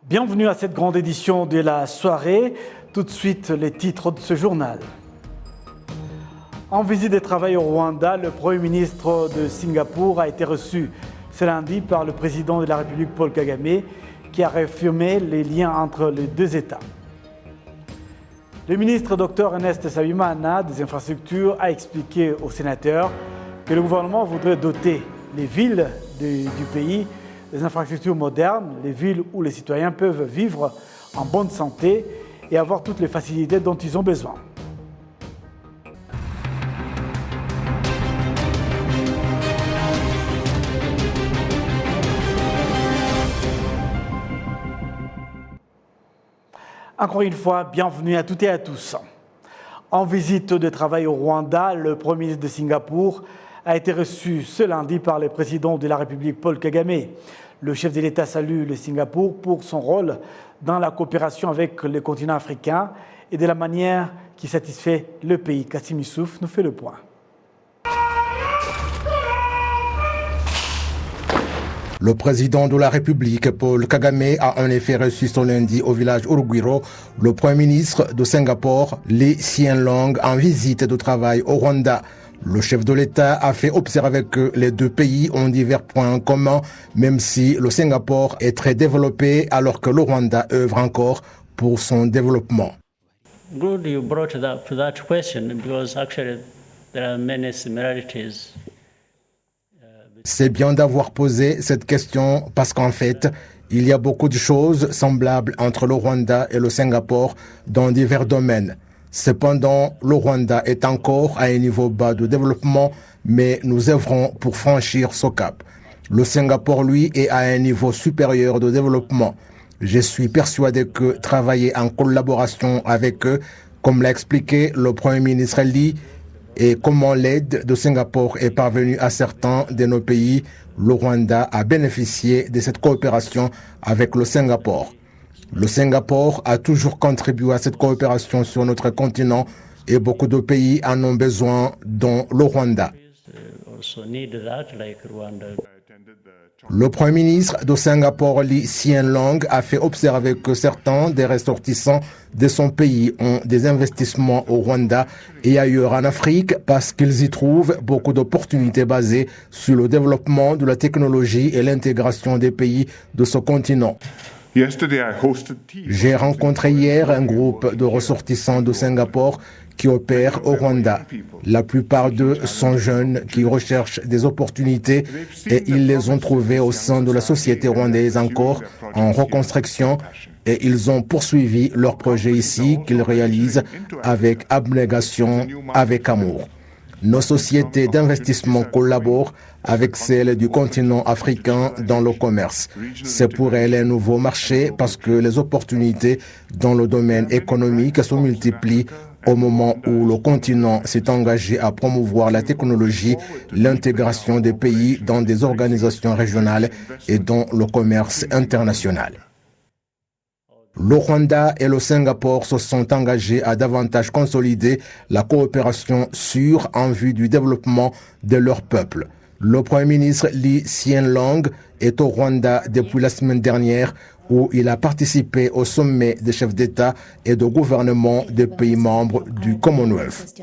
Bienvenue à cette grande édition de la soirée. Tout de suite, les titres de ce journal. En visite de travail au Rwanda, le Premier ministre de Singapour a été reçu ce lundi par le président de la République Paul Kagame, qui a réaffirmé les liens entre les deux États. Le ministre Dr Ernest Nsabimana des Infrastructures a expliqué aux sénateurs que le gouvernement voudrait doter les villes du pays des infrastructures modernes, les villes où les citoyens peuvent vivre en bonne santé et avoir toutes les facilités dont ils ont besoin. Encore une fois, bienvenue à toutes et à tous. En visite de travail au Rwanda, le Premier ministre de Singapour a été reçu ce lundi par le président de la République Paul Kagame. Le chef de l'État salue le Singapour pour son rôle dans la coopération avec le continent africain et de la manière qui satisfait le pays. Kassim Youssouf nous fait le point. Le président de la République, Paul Kagame, a en effet reçu ce lundi au village Urugwiro le Premier ministre de Singapour, Lee Hsien Loong, en visite de travail au Rwanda. Le chef de l'État a fait observer que les deux pays ont divers points en commun, même si le Singapour est très développé alors que le Rwanda œuvre encore pour son développement. Good you brought to that question because actually there are many similarities. C'est bien d'avoir posé cette question parce qu'en fait, il y a beaucoup de choses semblables entre le Rwanda et le Singapour dans divers domaines. Cependant, le Rwanda est encore à un niveau bas de développement, mais nous œuvrons pour franchir ce cap. Le Singapour, lui, est à un niveau supérieur de développement. Je suis persuadé que travailler en collaboration avec eux, comme l'a expliqué le Premier ministre Lee, et comment l'aide de Singapour est parvenue à certains de nos pays, le Rwanda a bénéficié de cette coopération avec le Singapour. Le Singapour a toujours contribué à cette coopération sur notre continent et beaucoup de pays en ont besoin, dont le Rwanda. Le Premier ministre de Singapour, Lee Hsien Loong, a fait observer que certains des ressortissants de son pays ont des investissements au Rwanda et ailleurs en Afrique parce qu'ils y trouvent beaucoup d'opportunités basées sur le développement de la technologie et l'intégration des pays de ce continent. J'ai rencontré hier un groupe de ressortissants de Singapour qui opèrent au Rwanda. La plupart d'eux sont jeunes qui recherchent des opportunités et ils les ont trouvées au sein de la société rwandaise encore en reconstruction et ils ont poursuivi leur projet ici qu'ils réalisent avec abnégation, avec amour. Nos sociétés d'investissement collaborent avec celles du continent africain dans le commerce. C'est pour elles un nouveau marché parce que les opportunités dans le domaine économique se multiplient au moment où le continent s'est engagé à promouvoir la technologie, l'intégration des pays dans des organisations régionales et dans le commerce international. Le Rwanda et le Singapour se sont engagés à davantage consolider la coopération sûre en vue du développement de leur peuple. Le Premier ministre Lee Hsien Loong est au Rwanda depuis la semaine dernière où il a participé au sommet des chefs d'État et de gouvernement des pays membres du Commonwealth.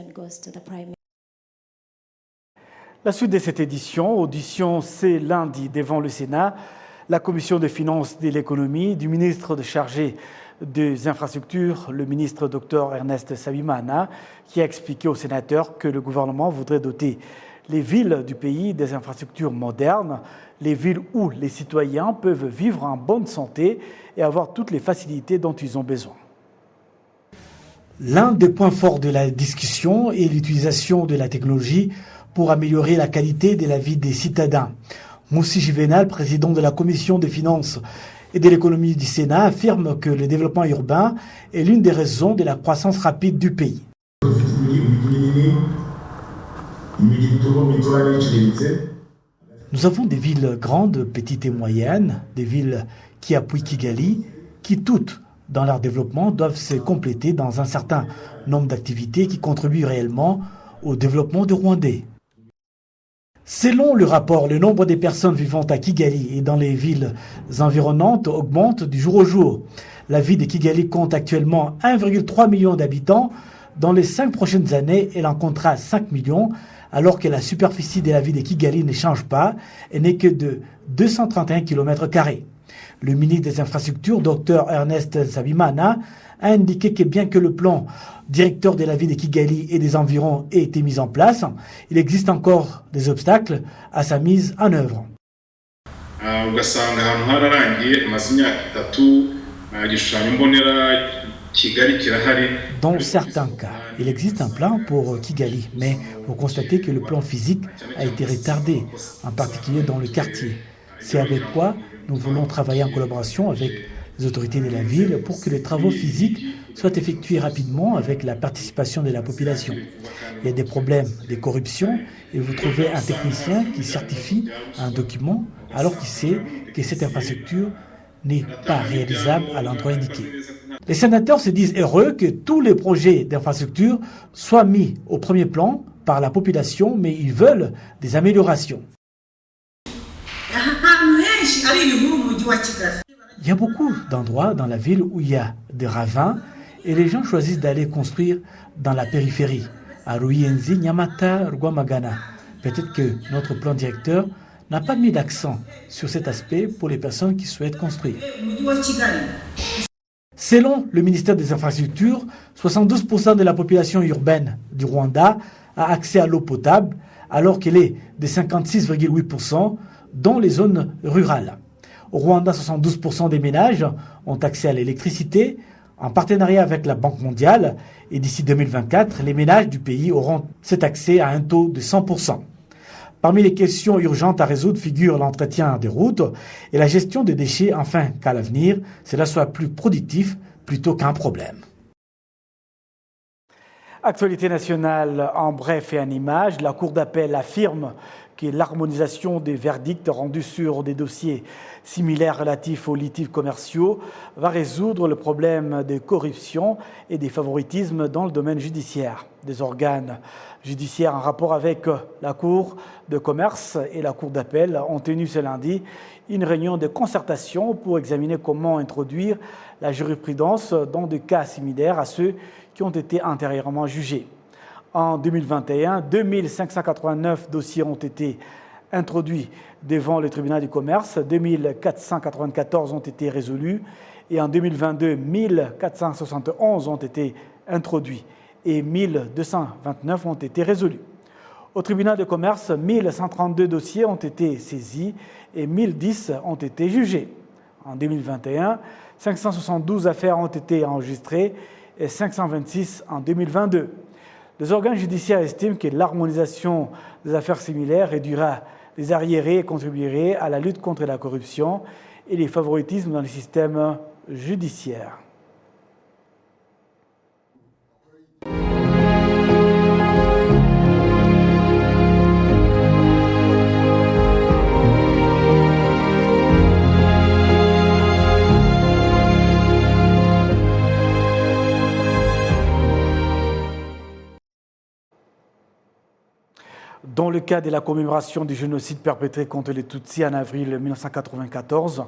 La suite de cette audition c'est lundi devant le Sénat. La Commission des finances et de l'économie du ministre chargé des infrastructures, le ministre Dr Ernest Nsabimana, qui a expliqué aux sénateurs que le gouvernement voudrait doter les villes du pays des infrastructures modernes, les villes où les citoyens peuvent vivre en bonne santé et avoir toutes les facilités dont ils ont besoin. L'un des points forts de la discussion est l'utilisation de la technologie pour améliorer la qualité de la vie des citadins. Moussi Juvenal, président de la Commission des finances et de l'économie du Sénat, affirme que le développement urbain est l'une des raisons de la croissance rapide du pays. Nous avons des villes grandes, petites et moyennes, des villes qui appuient Kigali, qui toutes, dans leur développement, doivent se compléter dans un certain nombre d'activités qui contribuent réellement au développement du Rwandais. Selon le rapport, le nombre des personnes vivant à Kigali et dans les villes environnantes augmente du jour au jour. La ville de Kigali compte actuellement 1,3 million d'habitants. Dans les 5 prochaines années, elle en comptera 5 millions, alors que la superficie de la ville de Kigali ne change pas et n'est que de 231 km². Le ministre des Infrastructures, Dr Ernest Nsabimana, a indiqué que bien que le plan directeur de la ville de Kigali et des environs ait été mis en place, il existe encore des obstacles à sa mise en œuvre. Dans certains cas, il existe un plan pour Kigali, mais vous constatez que le plan physique a été retardé, en particulier dans le quartier. C'est avec quoi nous voulons travailler en collaboration avec les autorités de la ville pour que les travaux physiques soient effectués rapidement avec la participation de la population. Il y a des problèmes de corruption et vous trouvez un technicien qui certifie un document alors qu'il sait que cette infrastructure n'est pas réalisable à l'endroit indiqué. Les sénateurs se disent heureux que tous les projets d'infrastructure soient mis au premier plan par la population, mais ils veulent des améliorations. Il y a beaucoup d'endroits dans la ville où il y a des ravins et les gens choisissent d'aller construire dans la périphérie, à Ruyenzi, Nyamata, Rwamagana. Peut-être que notre plan directeur n'a pas mis l'accent sur cet aspect pour les personnes qui souhaitent construire. Selon le ministère des Infrastructures, 72% de la population urbaine du Rwanda a accès à l'eau potable, alors qu'elle est de 56,8% dans les zones rurales. Au Rwanda, 72% des ménages ont accès à l'électricité, en partenariat avec la Banque mondiale, et d'ici 2024, les ménages du pays auront cet accès à un taux de 100%. Parmi les questions urgentes à résoudre figurent l'entretien des routes et la gestion des déchets, afin qu'à l'avenir, cela soit plus productif plutôt qu'un problème. Actualité nationale en bref et en images, la Cour d'appel affirme que l'harmonisation des verdicts rendus sur des dossiers similaires relatifs aux litiges commerciaux va résoudre le problème de corruption et des favoritismes dans le domaine judiciaire. Des organes judiciaires en rapport avec la Cour de commerce et la Cour d'appel ont tenu ce lundi une réunion de concertation pour examiner comment introduire la jurisprudence dans des cas similaires à ceux qui ont été antérieurement jugés. En 2021, 2589 dossiers ont été introduits devant le tribunal du commerce, 2494 ont été résolus et en 2022, 1471 ont été introduits et 1229 ont été résolus. Au tribunal de commerce, 1132 dossiers ont été saisis et 1010 ont été jugés. En 2021, 572 affaires ont été enregistrées et 526 en 2022. Les organes judiciaires estiment que l'harmonisation des affaires similaires réduira les arriérés et contribuerait à la lutte contre la corruption et les favoritismes dans le système judiciaire. Dans le cas de la commémoration du génocide perpétré contre les Tutsis en avril 1994,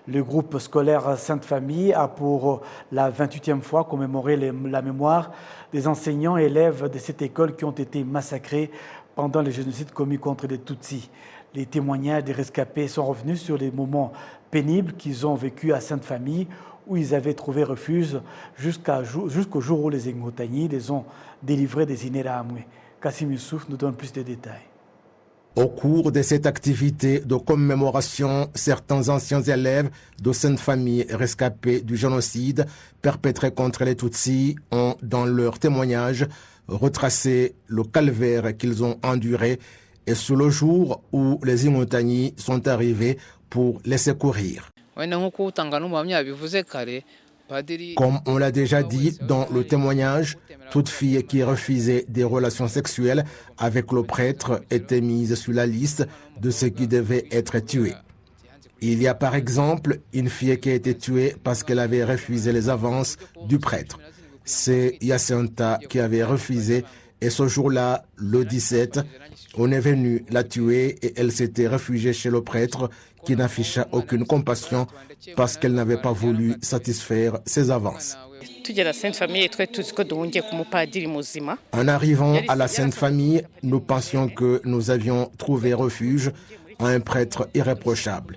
le groupe scolaire Sainte-Famille a pour la 28e fois commémoré la mémoire des enseignants et élèves de cette école qui ont été massacrés pendant le génocide commis contre les Tutsis. Les témoignages des rescapés sont revenus sur les moments pénibles qu'ils ont vécus à Sainte-Famille, où ils avaient trouvé refuge jusqu'au jour où les Ngotagni les ont délivrés des Imbonerakure. Kassim Youssouf nous donne plus de détails. Au cours de cette activité de commémoration, certains anciens élèves de Sainte-Famille rescapés du génocide perpétré contre les Tutsis ont, dans leur témoignage, retracé le calvaire qu'ils ont enduré et sur le jour où les Imbonerakure sont arrivés pour les secourir. Comme on l'a déjà dit dans le témoignage, toute fille qui refusait des relations sexuelles avec le prêtre était mise sur la liste de ceux qui devaient être tués. Il y a par exemple une fille qui a été tuée parce qu'elle avait refusé les avances du prêtre. C'est Yacintha qui avait refusé Et ce jour-là, le 17, on est venu la tuer et elle s'était réfugiée chez le prêtre qui n'afficha aucune compassion parce qu'elle n'avait pas voulu satisfaire ses avances. En arrivant à la Sainte Famille, nous pensions que nous avions trouvé refuge à un prêtre irréprochable.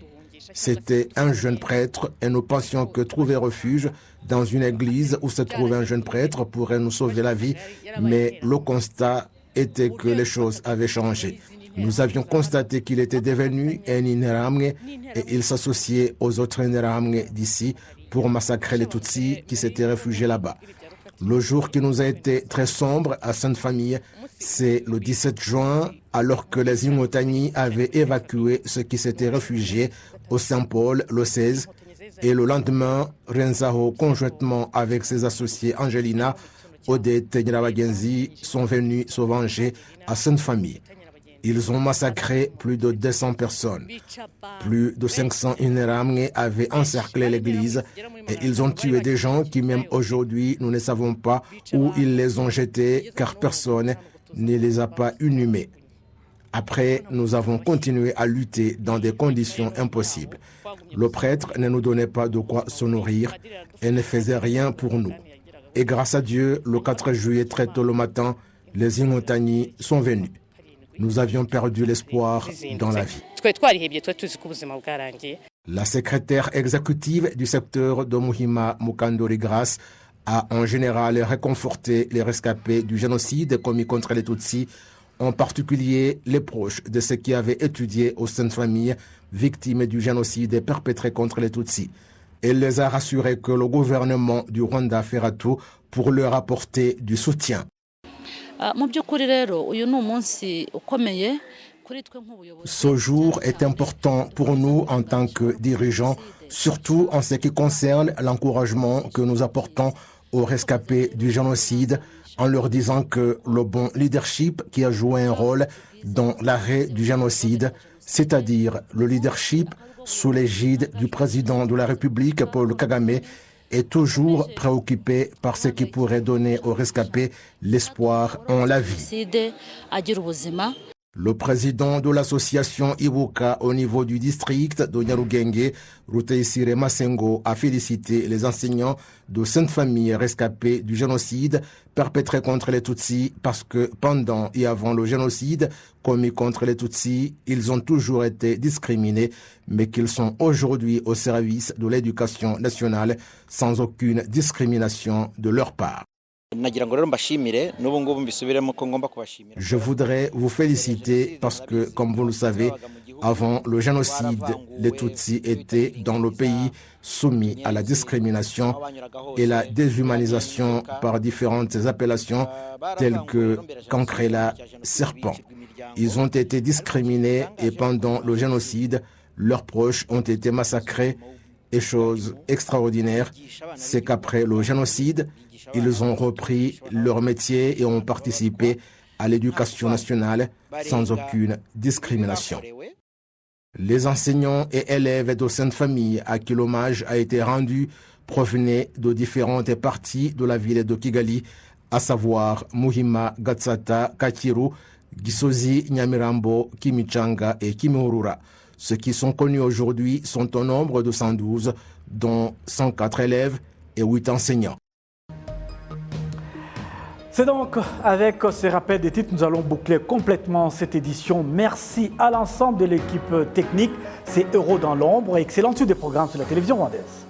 C'était un jeune prêtre et nous pensions que trouver refuge dans une église où se trouvait un jeune prêtre pourrait nous sauver la vie, mais le constat était que les choses avaient changé. Nous avions constaté qu'il était devenu un Interahamwe et il s'associait aux autres Interahamwe d'ici pour massacrer les Tutsis qui s'étaient réfugiés là-bas. Le jour qui nous a été très sombre à Sainte Famille, c'est le 17 juin, alors que les Imotani avaient évacué ceux qui s'étaient réfugiés au Saint-Paul le 16. Et le lendemain, Renzao, conjointement avec ses associés Angelina, Odette et Nyirabagenzi, sont venus se venger à Sainte Famille. Ils ont massacré plus de 200 personnes. Plus de 500 Interahamwe avaient encerclé l'église et ils ont tué des gens qui, même aujourd'hui, nous ne savons pas où ils les ont jetés car personne ne les a pas inhumés. Après, nous avons continué à lutter dans des conditions impossibles. Le prêtre ne nous donnait pas de quoi se nourrir et ne faisait rien pour nous. Et grâce à Dieu, le 4 juillet, très tôt le matin, les Imotani sont venus. Nous avions perdu l'espoir dans la vie. La secrétaire exécutive du secteur de Muhima Mukandori Grace a en général réconforté les rescapés du génocide commis contre les Tutsis, en particulier les proches de ceux qui avaient étudié aux Saintes Familles victimes du génocide perpétré contre les Tutsis. Elle les a rassurés que le gouvernement du Rwanda fera tout pour leur apporter du soutien. Ce jour est important pour nous en tant que dirigeants, surtout en ce qui concerne l'encouragement que nous apportons aux rescapés du génocide, en leur disant que le bon leadership qui a joué un rôle dans l'arrêt du génocide, c'est-à-dire le leadership sous l'égide du président de la République, Paul Kagame, est toujours préoccupé par ce qui pourrait donner aux rescapés l'espoir en la vie. Le président de l'association Ibuka au niveau du district de Nyarugenge, Ruteisire Masengo, a félicité les enseignants de Sainte Famille rescapés du génocide perpétré contre les Tutsis parce que pendant et avant le génocide commis contre les Tutsis, ils ont toujours été discriminés, mais qu'ils sont aujourd'hui au service de l'éducation nationale sans aucune discrimination de leur part. Je voudrais vous féliciter parce que, comme vous le savez, avant le génocide, les Tutsis étaient dans le pays soumis à la discrimination et la déshumanisation par différentes appellations telles que Kankrela, serpent. Ils ont été discriminés et pendant le génocide, leurs proches ont été massacrés. Et chose extraordinaire, c'est qu'après le génocide, ils ont repris leur métier et ont participé à l'éducation nationale sans aucune discrimination. Les enseignants et élèves de Sainte Famille à qui l'hommage a été rendu provenaient de différentes parties de la ville de Kigali, à savoir Muhima, Gatsata, Kakiru, Gisozi, Nyamirambo, Kimichanga et Kimihurura. Ceux qui sont connus aujourd'hui sont au nombre de 112, dont 104 élèves et 8 enseignants. C'est donc avec ces rappels des titres, nous allons boucler complètement cette édition. Merci à l'ensemble de l'équipe technique. C'est Euro dans l'ombre et excellente suite des programmes sur la télévision rwandaise.